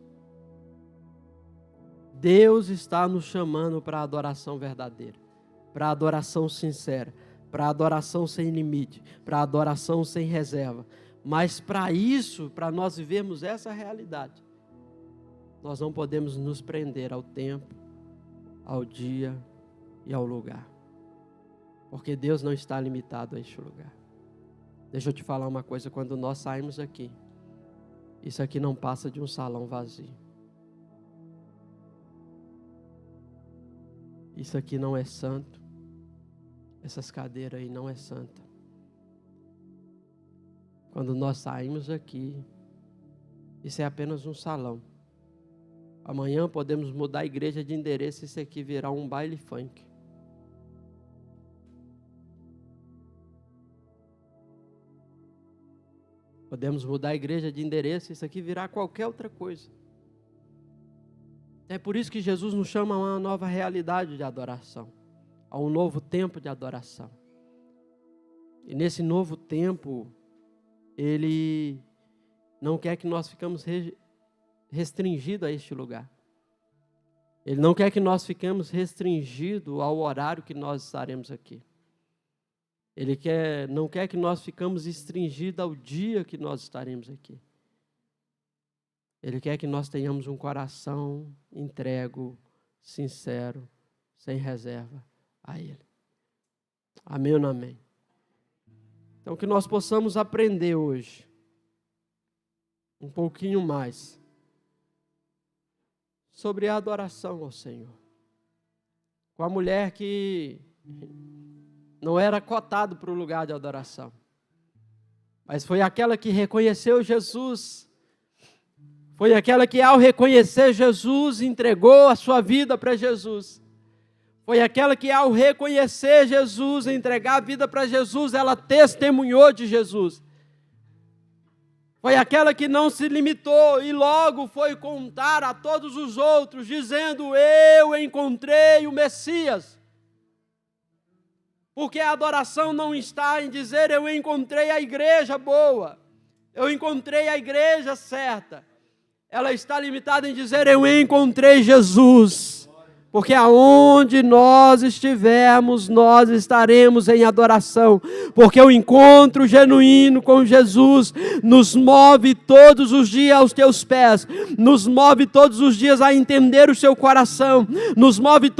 Deus está nos chamando para a adoração verdadeira, para a adoração sincera, para a adoração sem limite, para a adoração sem reserva. Mas para isso, para nós vivermos essa realidade, nós não podemos nos prender ao tempo, ao dia e ao lugar. Porque Deus não está limitado a este lugar. Deixa eu te falar uma coisa, quando nós saímos aqui, isso aqui não passa de um salão vazio. Isso aqui não é santo. Essas cadeiras aí não é santa. Quando nós saímos aqui, isso é apenas um salão. Amanhã podemos mudar a igreja de endereço e isso aqui virar um baile funk. Podemos mudar a igreja de endereço e isso aqui virar qualquer outra coisa. É por isso que Jesus nos chama a uma nova realidade de adoração, a um novo tempo de adoração. E nesse novo tempo, Ele não quer que nós ficamos restringidos a este lugar. Ele não quer que nós fiquemos restringidos ao horário que nós estaremos aqui. Ele não quer que nós ficamos restringidos ao dia que nós estaremos aqui. Ele quer que nós tenhamos um coração entrego, sincero, sem reserva a Ele. Amém ou não amém? Então que nós possamos aprender hoje um pouquinho mais sobre a adoração ao Senhor. Com a mulher que não era cotada para o lugar de adoração, mas foi aquela que reconheceu Jesus. Foi aquela que, ao reconhecer Jesus, entregou a sua vida para Jesus. Foi aquela que, ao reconhecer Jesus, entregar a vida para Jesus, ela testemunhou de Jesus. Foi aquela que não se limitou e logo foi contar a todos os outros, dizendo: eu encontrei o Messias. Porque a adoração não está em dizer: eu encontrei a igreja boa, eu encontrei a igreja certa. Ela está limitada em dizer: eu encontrei Jesus. Porque aonde nós estivermos, nós estaremos em adoração. Porque o encontro genuíno com Jesus nos move todos os dias aos teus pés. Nos move todos os dias a entender o seu coração. Nos move todos